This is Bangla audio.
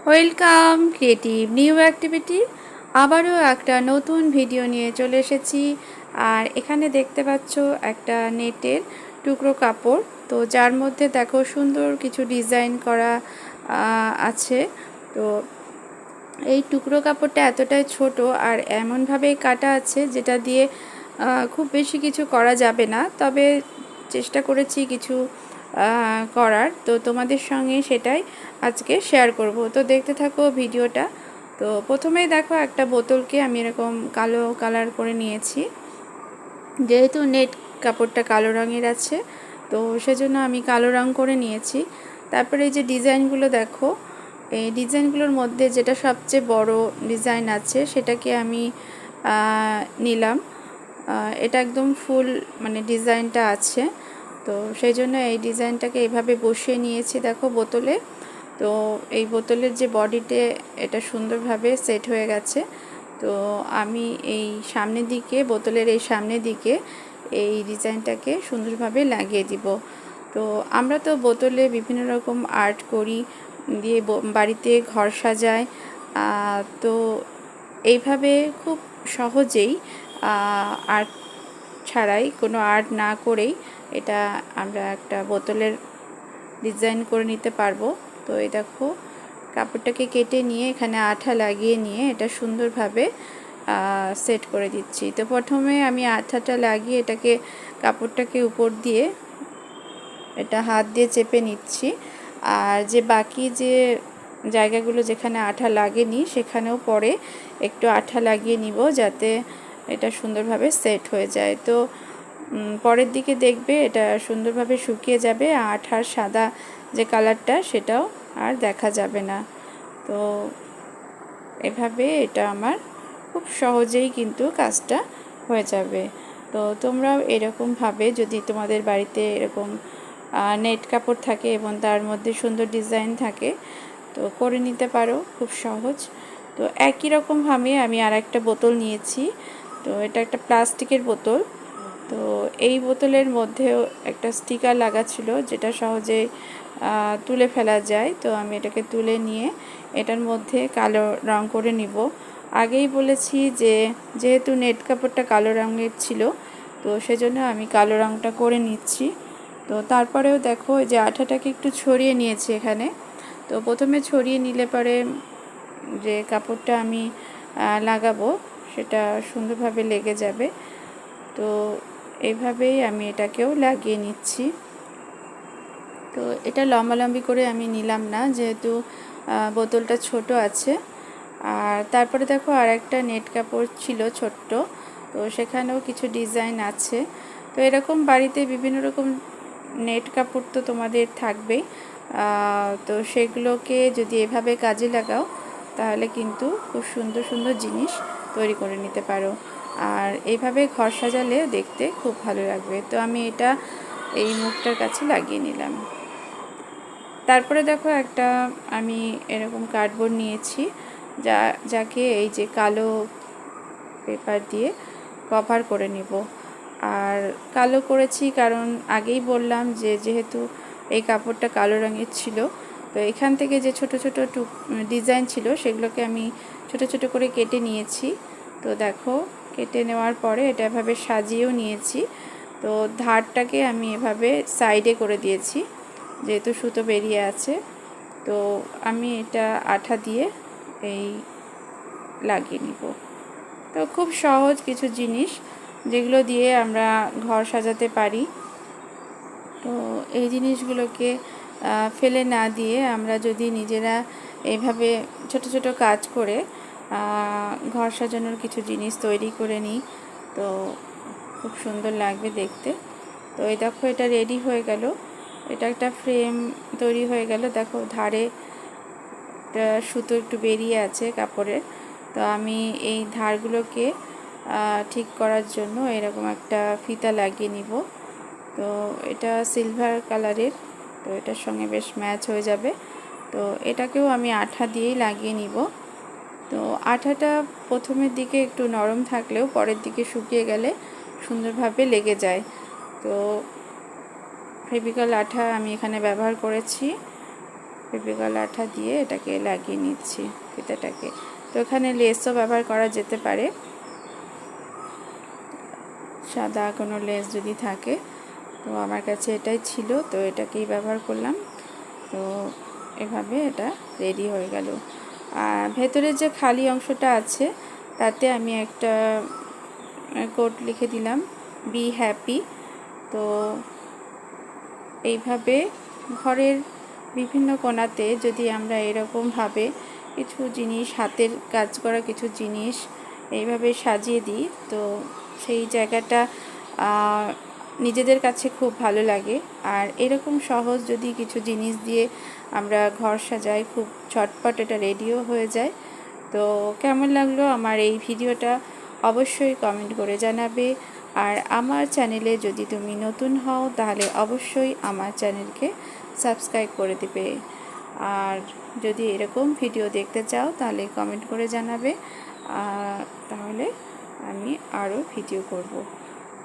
Welcome creative new activity. আবারও একটা নতুন ভিডিও নিয়ে চলে এসেছি। আর এখানে দেখতে পাচ্ছ একটা নেটের টুকরো কাপড়, তো যার মধ্যে দেখো সুন্দর কিছু ডিজাইন করা আছে। তো এই টুকরো কাপড়টা এতটাই ছোট আর এমনভাবেই কাটা আছে যেটা দিয়ে খুব বেশি কিছু করা যাবে না, তবে চেষ্টা করেছি কিছু করার। তো তোমাদের সঙ্গে সেটাই আজকে শেয়ার করব। তো দেখতে থাকো ভিডিওটা। তো প্রথমেই দেখো একটা বোতলকে আমি এরকম কালো কালার করে নিয়েছি, যেহেতু নেট কাপড়টা কালো রঙের আছে তো সেজন্য আমি কালো রঙ করে নিয়েছি। তারপরে এই যে ডিজাইনগুলো দেখো, এই ডিজাইনগুলোর মধ্যে যেটা সবচেয়ে বড় ডিজাইন আছে সেটাকে আমি নিলাম। এটা একদম ফুল মানে ডিজাইনটা আছে, তো সেই জন্য এই ডিজাইনটাকে এইভাবে বসিয়ে নিয়েছি দেখো বোতলে। তো এই বোতলের যে বডিতে এটা সুন্দরভাবে সেট হয়ে গেছে। তো আমি এই সামনের দিকে, বোতলের এই সামনের দিকে এই ডিজাইনটাকে সুন্দরভাবে লাগিয়ে দিব। তো আমরা তো বোতলে বিভিন্ন রকম আর্ট করি, দিয়ে বাড়িতে ঘর সাজাই। তো এইভাবে খুব সহজেই আর্ট ছাড়াই, কোনো আর্ট না করেই এটা আমরা একটা বোতলের ডিজাইন করে নিতে পারবো। তো এই দেখো কাপড়টাকে কেটে নিয়ে এখানে আঠা লাগিয়ে নিয়ে এটা সুন্দরভাবে সেট করে দিচ্ছি। তো প্রথমে আমি আঠাটা লাগিয়ে এটাকে কাপড়টাকে উপর দিয়ে এটা হাত দিয়ে চেপে নিচ্ছি। আর যে বাকি যে জায়গাগুলো যেখানে আঠা লাগেনি সেখানেও পরে একটু আঠা লাগিয়ে নিব, যাতে এটা সুন্দরভাবে সেট হয়ে যায়। তো পরের দিকে দেখবে এটা সুন্দরভাবে শুকিয়ে যাবে, আঠার সাদা যে কালারটা সেটাও আর দেখা যাবে না। তো এভাবে এটা আমার খুব সহজেই কিন্তু কাজটা হয়ে যাবে। তো তোমরাও এরকমভাবে যদি তোমাদের বাড়িতে এরকম নেট কাপড় থাকে এবং তার মধ্যে সুন্দর ডিজাইন থাকে তো করে নিতে পারো, খুব সহজ। তো একই রকমভাবে আমি আর একটা বোতল নিয়েছি। তো এটা একটা প্লাস্টিকের বোতল। তো এই বোতলের মধ্যেও একটা স্টিকার লাগা ছিল যেটা সহজে তুলে ফেলা যায়। তো আমি এটাকে তুলে নিয়ে এটার মধ্যে কালো রং করে নিব। আগেই বলেছি যে যেহেতু নেট কাপড়টা কালো রঙের ছিল তো সেজন্য আমি কালো রঙটা করে নিচ্ছি। তো তারপরেও দেখো যে আঠাটাকে একটু ছড়িয়ে নিয়েছি এখানে। তো প্রথমে ছড়িয়ে নিলে পরে যে কাপড়টা আমি লাগাবো সেটা সুন্দরভাবে লেগে যাবে। তো এইভাবেই আমি এটাকেও লাগিয়ে নিচ্ছি। তো এটা লম্বালম্বি করে আমি নিলাম না, যেহেতু বোতলটা ছোট আছে। আর তারপরে দেখো আর একটা নেট কাপড় ছিল ছোট্ট, তো সেখানেও কিছু ডিজাইন আছে। তো এরকম বাড়িতে বিভিন্ন রকম নেট কাপড় তো তোমাদের থাকবেই। তো সেগুলোকে যদি এভাবে কাজে লাগাও তাহলে কিন্তু খুব সুন্দর সুন্দর জিনিস তৈরি করে নিতে পারো। আর এইভাবে ঘর সাজালে দেখতে খুব ভালো লাগবে। তো আমি এটা এই মুখটার কাছে লাগিয়ে নিলাম। তারপরে দেখো একটা আমি এরকম কার্ডবোর্ড নিয়েছি, যাকে এই যে কালো পেপার দিয়ে কভার করে নিব। আর কালো করেছি কারণ আগেই বললাম যে যেহেতু এই কাপড়টা কালো রঙের ছিল, তো এখান থেকে যে ছোট ছোট ডিজাইন ছিল সেগুলোকে আমি ছোট ছোট করে কেটে নিয়েছি। তো দেখো কেটে নেওয়ার পরে এটা এভাবে সাজিয়েও নিয়েছি। তো ধারটাকে আমি এভাবে সাইডে করে দিয়েছি যেহেতু সুতো বেরিয়ে আছে। তো আমি এটা আঠা দিয়ে এই লাগিয়ে নিব। তো খুব সহজ কিছু জিনিস যেগুলো দিয়ে আমরা ঘর সাজাতে পারি। তো এই জিনিসগুলোকে ফেলে না দিয়ে আমরা যদি নিজেরা এইভাবে ছোট ছোট কাজ করে ঘর সাজানোর কিছু জিনিস তৈরি করে নিই তো খুব সুন্দর লাগবে দেখতে। তো এই দেখো এটা রেডি হয়ে গেল, এটা একটা ফ্রেম তৈরি হয়ে গেল। দেখো ধারে সুতো একটু বেরিয়ে আছে কাপড়ের। তো আমি এই ধারগুলোকে ঠিক করার জন্য এরকম একটা ফিতা লাগিয়ে নিব। তো এটা সিলভার কালারের, তো এটার সঙ্গে বেশ ম্যাচ হয়ে যাবে। তো এটাকেও আমি আঠা দিয়েই লাগিয়ে নিব। তো আঠাটা প্রথমের দিকে একটু নরম থাকলেও পরের দিকে শুকিয়ে গেলে সুন্দরভাবে লেগে যায়। তো ফেভিকল আঠা আমি এখানে ব্যবহার করেছি। ফেভিকল আঠা দিয়ে এটাকে লাগিয়ে নিচ্ছি ফিতাটাকে। তো এখানে লেসও ব্যবহার করা যেতে পারে, সাদা কোনো লেস যদি থাকে। তো আমার কাছে এটাই ছিল, তো এটাকেই ব্যবহার করলাম। তো এভাবে এটা রেডি হয়ে গেল। আর ভেতরে যে খালি অংশটা আছে তাতে আমি একটা কোট লিখে দিলাম, বি হ্যাপি। তো এইভাবে ঘরের বিভিন্ন কোণাতে যদি আমরা এরকমভাবে কিছু জিনিস, হাতের কাজ করা কিছু জিনিস এইভাবে সাজিয়ে দিই, তো সেই জায়গাটা নিজেদের কাছে খুব ভালো লাগে। আর এরকম সহজ যদি কিছু জিনিস দিয়ে আমরা ঘর সাজাই, খুব ঝটপট এটা রেডিও হয়ে যায়। তো কেমন লাগলো আমার এই ভিডিওটা অবশ্যই কমেন্ট করে জানাবে। আর আমার চ্যানেলে যদি তুমি নতুন হও তাহলে অবশ্যই আমার চ্যানেলকে সাবস্ক্রাইব করে দিবে। আর যদি এরকম ভিডিও দেখতে চাও তাহলে কমেন্ট করে জানাবে, তাহলে আমি আরও ভিডিও করব।